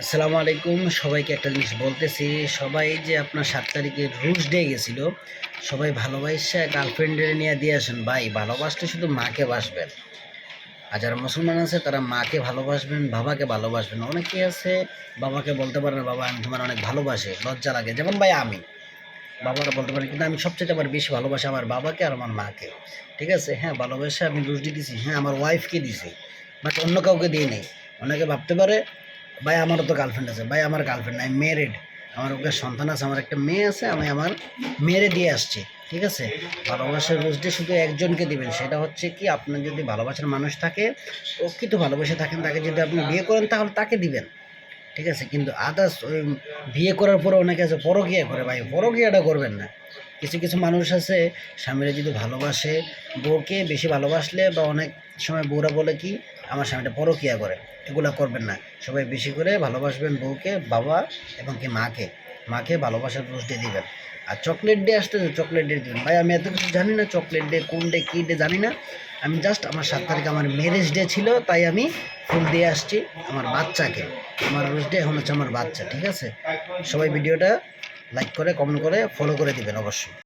আসসালামু আলাইকুম। সবাইকে একটা জিনিস বলতেছি, সবাই যে আপনার 7 তারিখে রুশ ডে গেছিল, সবাই ভালোবাসা গার্লফ্রেন্ডের নিয়ে দিয়ে আসেন। ভাই, ভালোবাসলে শুধু মাকে বাসবেন। আর যারা মুসলমান আছে তারা মাকে ভালোবাসবেন, বাবাকে ভালোবাসবেন। অনেকে আছে বাবাকে বলতে পারে না, বাবা আমি তোমার অনেক ভালোবাসি, লজ্জা লাগে। যেমন ভাই আমি বাবারা বলতে পারি, কিন্তু আমি সবচেয়ে আমার বেশি ভালোবাসি আমার বাবাকে আর আমার মাকে। ঠিক আছে, হ্যাঁ ভালোবাসা আমি রুশ ডে দিছি, হ্যাঁ আমার ওয়াইফকে দিছি, বাট অন্য কাউকে দিই নাই। অনেকে ভাবতে পারে ভাই আমারও তো গার্লফ্রেন্ড আছে। ভাই আমার গার্লফ্রেন্ড নাই, ম্যারিড। আমার ওকে সন্তান আছে, আমার একটা মেয়ে আছে, আমি আমার মেয়েরে দিয়ে আসছি। ঠিক আছে, ভালোবাসার রোজডে শুধু একজনকে দিবেন, সেটা হচ্ছে কি আপনার যদি ভালোবাসার মানুষ থাকে, প্রকৃত ভালোবাসা থাকেন, তাকে যদি আপনি বিয়ে করেন তাহলে তাকে দিবেন। ঠিক আছে, কিন্তু আদার্স ওই বিয়ে করার পরে অনেকে আছে পরকীয়া করে। ভাই পরকীয়াটা করবেন না। কিছু কিছু মানুষ আছে স্বামীরা যদি ভালোবাসে, বউকে বেশি ভালোবাসলে বা অনেক সময় বউরা বলে কি আমার স্বামীটা পরকীয়া করে, এগুলো করবেন না। সবাই বেশি করে ভালোবাসবেন বউকে, বাবা এবং কি মাকে। মাকে ভালোবাসার রোজ ডে দিবেন। আর চকলেট ডে আসতেছে, চকলেট ডে দিবেন। ভাই আমি এত কিছু জানি না, চকলেট ডে কোন ডে কী ডে জানি না। আমি জাস্ট আমার 7 তারিখ আমার ম্যারেজ ডে ছিল, তাই আমি ফুল দিয়ে আসছি আমার বাচ্চাকে। আমার রোজ ডে এখন হচ্ছে আমার বাচ্চা। ঠিক আছে, সবাই ভিডিওটা লাইক করে, কমেন্ট করে, ফলো করে দিবেন অবশ্যই।